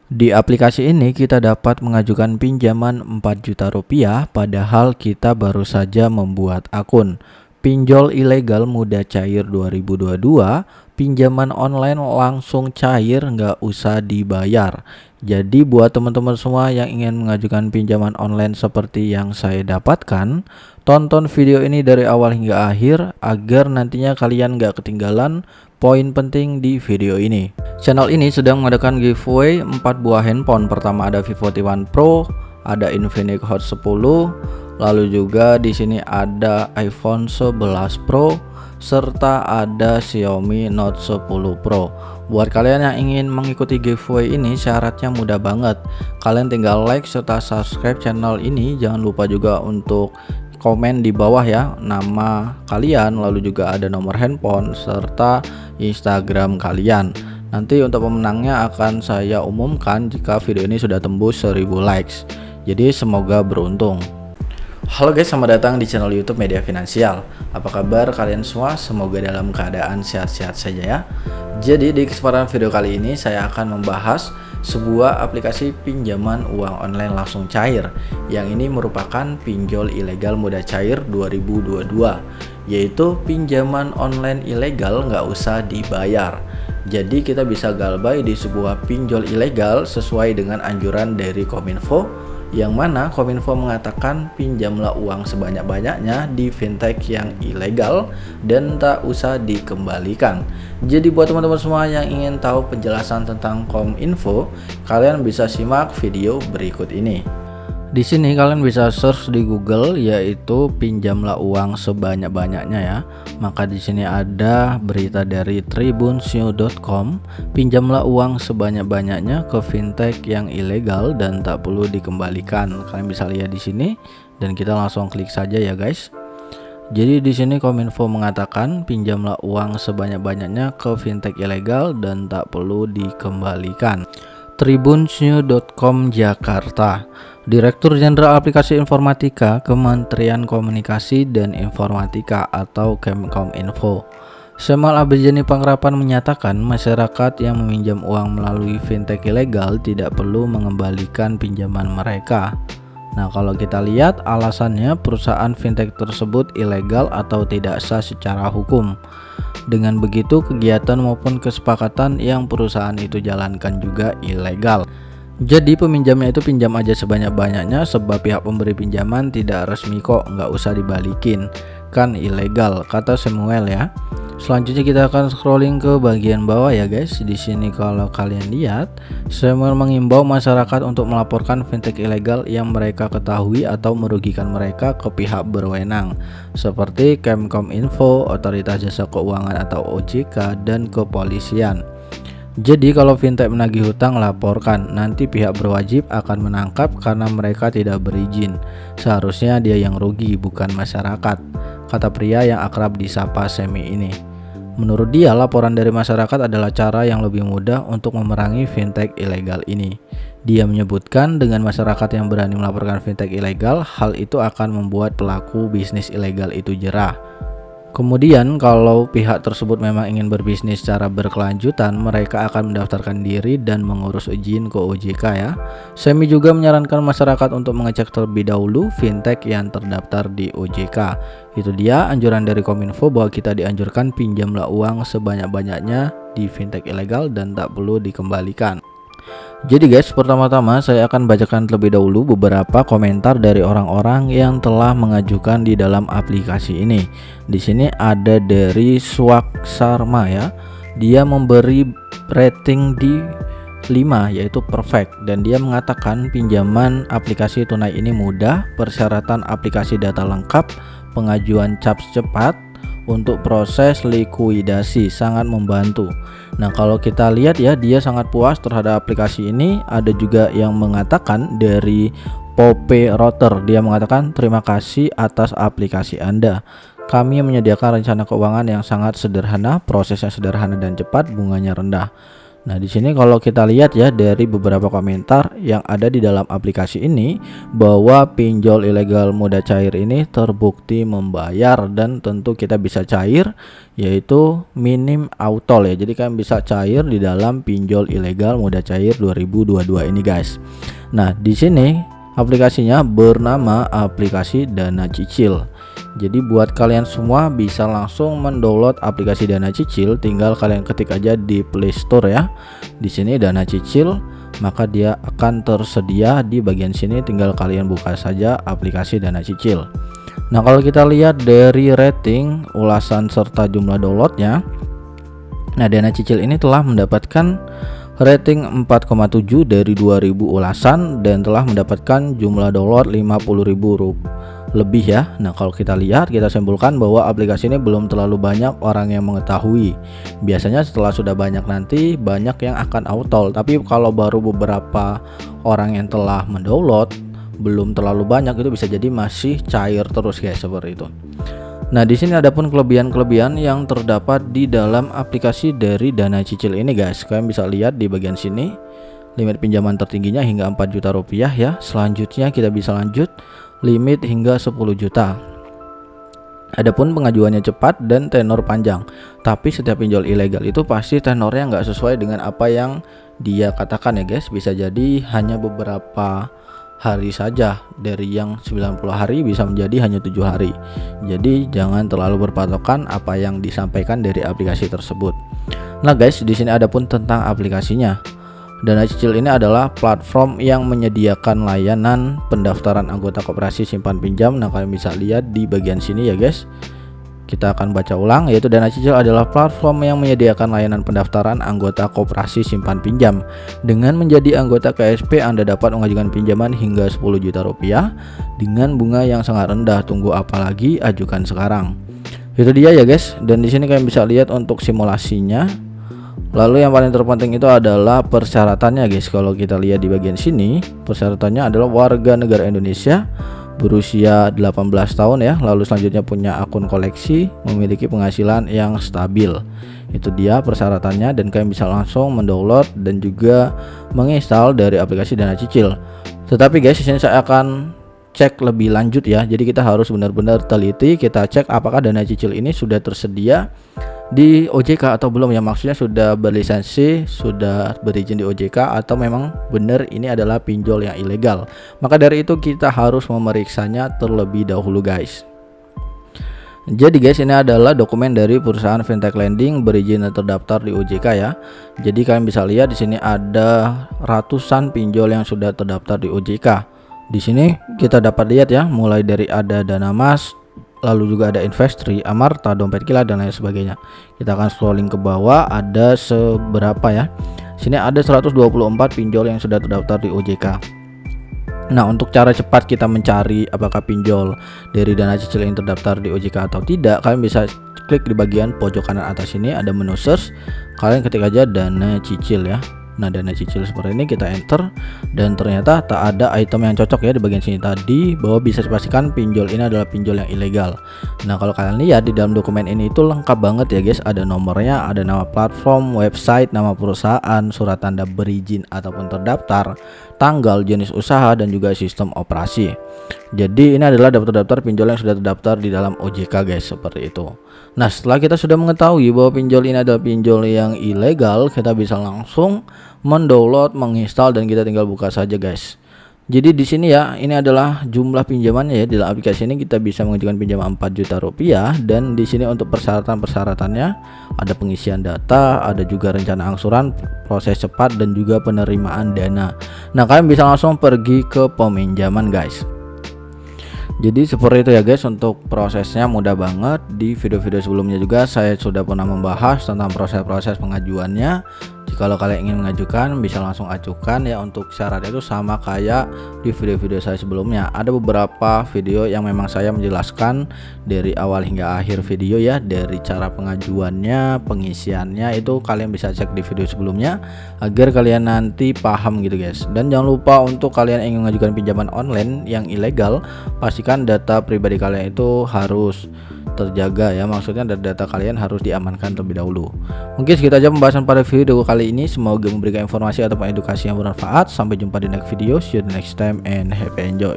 Di aplikasi ini kita dapat mengajukan pinjaman 4 juta rupiah padahal kita baru saja membuat akun. Pinjol ilegal mudah cair 2022, pinjaman online langsung cair nggak usah dibayar. Jadi buat teman-teman semua yang ingin mengajukan pinjaman online seperti yang saya dapatkan, tonton video ini dari awal hingga akhir agar nantinya kalian nggak ketinggalan poin penting di video ini. Channel ini sedang mengadakan giveaway 4 buah handphone. Pertama ada Vivo T1 Pro, ada Infinix Hot 10, lalu juga di sini ada iPhone 11 Pro serta ada Xiaomi Note 10 Pro. Buat kalian yang ingin mengikuti giveaway ini syaratnya mudah banget. Kalian tinggal like serta subscribe channel ini. Jangan lupa juga untuk komen di bawah ya nama kalian, lalu juga ada nomor handphone serta Instagram kalian. Nanti untuk pemenangnya akan saya umumkan jika video ini sudah tembus 1000 likes. Jadi semoga beruntung. Halo guys, selamat datang di channel YouTube Media Finansial. Apa kabar kalian semua? Semoga dalam keadaan sehat-sehat saja ya. Jadi di kesempatan video kali ini saya akan membahas sebuah aplikasi pinjaman uang online langsung cair yang ini merupakan pinjol ilegal mudah cair 2022, yaitu pinjaman online ilegal nggak usah dibayar. Jadi kita bisa galbay di sebuah pinjol ilegal sesuai dengan anjuran dari Kominfo, yang mana Kominfo mengatakan pinjamlah uang sebanyak-banyaknya di fintech yang ilegal dan tak usah dikembalikan. Jadi buat teman-teman semua yang ingin tahu penjelasan tentang Kominfo, kalian bisa simak video berikut ini. Di sini kalian bisa search di Google yaitu pinjamlah uang sebanyak-banyaknya ya. Maka di sini ada berita dari tribunnews.com, pinjamlah uang sebanyak-banyaknya ke fintech yang ilegal dan tak perlu dikembalikan. Kalian bisa lihat di sini dan kita langsung klik saja ya guys. Jadi di sini Kominfo mengatakan pinjamlah uang sebanyak-banyaknya ke fintech ilegal dan tak perlu dikembalikan. tribunnews.com Jakarta. Direktur Jenderal Aplikasi Informatika Kementerian Komunikasi dan Informatika atau Kemkominfo, Semal Abrijani Pangrapan menyatakan masyarakat yang meminjam uang melalui fintech ilegal tidak perlu mengembalikan pinjaman mereka. Nah, kalau kita lihat alasannya perusahaan fintech tersebut ilegal atau tidak sah secara hukum. Dengan begitu kegiatan maupun kesepakatan yang perusahaan itu jalankan juga ilegal. Jadi peminjamnya itu pinjam aja sebanyak-banyaknya sebab pihak pemberi pinjaman tidak resmi kok, nggak usah dibalikin, kan ilegal, kata Samuel ya. Selanjutnya kita akan scrolling ke bagian bawah ya guys. Di sini kalau kalian lihat, Samuel mengimbau masyarakat untuk melaporkan fintech ilegal yang mereka ketahui atau merugikan mereka ke pihak berwenang seperti Kemkominfo, Otoritas Jasa Keuangan atau OJK, dan kepolisian. Jadi kalau fintech menagih hutang laporkan, nanti pihak berwajib akan menangkap karena mereka tidak berizin. Seharusnya dia yang rugi bukan masyarakat, kata pria yang akrab disapa Semi ini. Menurut dia, laporan dari masyarakat adalah cara yang lebih mudah untuk memerangi fintech ilegal ini. Dia menyebutkan dengan masyarakat yang berani melaporkan fintech ilegal, hal itu akan membuat pelaku bisnis ilegal itu jerah. Kemudian kalau pihak tersebut memang ingin berbisnis secara berkelanjutan, mereka akan mendaftarkan diri dan mengurus izin ke OJK ya. Semi juga menyarankan masyarakat untuk mengecek terlebih dahulu fintech yang terdaftar di OJK. Itu dia anjuran dari Kominfo bahwa kita dianjurkan pinjamlah uang sebanyak-banyaknya di fintech ilegal dan tak perlu dikembalikan. Jadi guys, pertama-tama saya akan bacakan terlebih dahulu beberapa komentar dari orang-orang yang telah mengajukan di dalam aplikasi ini. Di sini ada dari Swak Sharma ya. Dia memberi rating di 5 yaitu perfect, dan dia mengatakan pinjaman aplikasi tunai ini mudah, persyaratan aplikasi data lengkap, pengajuan caps cepat, untuk proses likuidasi sangat membantu. Nah, kalau kita lihat ya, dia sangat puas terhadap aplikasi ini. Ada juga yang mengatakan dari Pope Router, dia mengatakan terima kasih atas aplikasi Anda. Kami menyediakan rencana keuangan yang sangat sederhana, prosesnya sederhana dan cepat, bunganya rendah. Nah, di sini kalau kita lihat ya dari beberapa komentar yang ada di dalam aplikasi ini bahwa pinjol ilegal mudah cair ini terbukti membayar dan tentu kita bisa cair yaitu minim autol ya. Jadi kalian bisa cair di dalam pinjol ilegal mudah cair 2022 ini guys. Nah, di sini aplikasinya bernama aplikasi Dana Cicil. Jadi buat kalian semua bisa langsung mendownload aplikasi Dana Cicil, tinggal kalian ketik aja di Play Store ya. Di sini Dana Cicil, maka dia akan tersedia di bagian sini, tinggal kalian buka saja aplikasi Dana Cicil. Nah, kalau kita lihat dari rating, ulasan serta jumlah downloadnya, nah Dana Cicil ini telah mendapatkan rating 4,7 dari 2000 ulasan dan telah mendapatkan jumlah download 50.000 lebih ya. Nah, kalau kita lihat, kita simpulkan bahwa aplikasi ini belum terlalu banyak orang yang mengetahui. Biasanya setelah sudah banyak nanti banyak yang akan autol, tapi kalau baru beberapa orang yang telah mendownload belum terlalu banyak, itu bisa jadi masih cair terus guys, seperti itu. Nah, di sini ada pun kelebihan-kelebihan yang terdapat di dalam aplikasi dari Dana Cicil ini guys. Kalian bisa lihat di bagian sini, limit pinjaman tertingginya hingga 4 juta rupiah ya. Selanjutnya kita bisa lanjut limit hingga 10 juta. Adapun pengajuannya cepat dan tenor panjang. Tapi setiap pinjol ilegal itu pasti tenornya nggak sesuai dengan apa yang dia katakan ya guys. Bisa jadi hanya beberapa hari saja, dari yang 90 hari bisa menjadi hanya 7 hari. Jadi jangan terlalu berpatokan apa yang disampaikan dari aplikasi tersebut. Nah guys, di sini ada pun tentang aplikasinya. Dana Cicil ini adalah platform yang menyediakan layanan pendaftaran anggota koperasi simpan pinjam. Nah, kalian bisa lihat di bagian sini ya guys. Kita akan baca ulang, yaitu Dana Cicil adalah platform yang menyediakan layanan pendaftaran anggota koperasi simpan pinjam. Dengan menjadi anggota KSP, Anda dapat mengajukan pinjaman hingga 10 juta rupiah dengan bunga yang sangat rendah. Tunggu apa lagi, ajukan sekarang. Itu dia ya guys. Dan di sini kalian bisa lihat untuk simulasinya. Lalu yang paling terpenting itu adalah persyaratannya guys. Kalau kita lihat di bagian sini, persyaratannya adalah warga negara Indonesia, berusia 18 tahun ya. Lalu selanjutnya punya akun koleksi, memiliki penghasilan yang stabil. Itu dia persyaratannya, dan kalian bisa langsung mendownload dan juga menginstal dari aplikasi Dana Cicil. Tetapi guys, di sini saya akan cek lebih lanjut ya. Jadi kita harus benar-benar teliti, kita cek apakah Dana Cicil ini sudah tersedia di OJK atau belum ya, maksudnya sudah berlisensi, sudah berizin di OJK, atau memang benar ini adalah pinjol yang ilegal. Maka dari itu kita harus memeriksanya terlebih dahulu guys. Jadi guys, ini adalah dokumen dari perusahaan fintech lending berizin dan terdaftar di OJK ya. Jadi kalian bisa lihat di sini ada ratusan pinjol yang sudah terdaftar di OJK. Di sini kita dapat lihat ya, mulai dari ada Dana Mas, lalu juga ada Investri, Amarta, Dompet Kilat, dan lain sebagainya. Kita akan scrolling ke bawah, ada seberapa ya. Sini ada 124 pinjol yang sudah terdaftar di OJK. Nah, untuk cara cepat kita mencari apakah pinjol dari Dana Cicil yang terdaftar di OJK atau tidak, kalian bisa klik di bagian pojok kanan atas ini, ada menu search. Kalian ketik aja Dana Cicil ya. Nah, Dana Cicil seperti ini, kita enter, dan ternyata tak ada item yang cocok ya di bagian sini tadi, bahwa bisa dipastikan pinjol ini adalah pinjol yang ilegal. Nah, kalau kalian lihat di dalam dokumen ini itu lengkap banget ya guys, ada nomornya, ada nama platform, website, nama perusahaan, surat tanda berizin ataupun terdaftar, tanggal, jenis usaha, dan juga sistem operasi. Jadi ini adalah daftar-daftar pinjol yang sudah terdaftar di dalam OJK guys, seperti itu. Nah, setelah kita sudah mengetahui bahwa pinjol ini adalah pinjol yang ilegal, kita bisa langsung mendownload, menginstal, dan kita tinggal buka saja guys. Jadi di sini ya, ini adalah jumlah pinjamannya ya. Di dalam aplikasi ini kita bisa mengajukan pinjaman 4 juta rupiah, dan di sini untuk persyaratan-persyaratannya ada pengisian data, ada juga rencana angsuran, proses cepat, dan juga penerimaan dana. Nah, kalian bisa langsung pergi ke peminjaman guys. Jadi seperti itu ya guys, untuk prosesnya mudah banget. Di video-video sebelumnya juga saya sudah pernah membahas tentang proses-proses pengajuannya. Kalau kalian ingin mengajukan, bisa langsung ajukan ya. Untuk syaratnya itu sama kayak di video-video saya sebelumnya. Ada beberapa video yang memang saya menjelaskan dari awal hingga akhir video ya, dari cara pengajuannya, pengisiannya, itu kalian bisa cek di video sebelumnya agar kalian nanti paham gitu guys. Dan jangan lupa, untuk kalian yang ingin mengajukan pinjaman online yang ilegal, pastikan data pribadi kalian itu harus terjaga ya, maksudnya data kalian harus diamankan terlebih dahulu. Mungkin segitu aja pembahasan pada video kali kali ini. Semoga memberikan informasi ataupun edukasi yang bermanfaat. Sampai jumpa di next video. See you the next time and happy enjoy.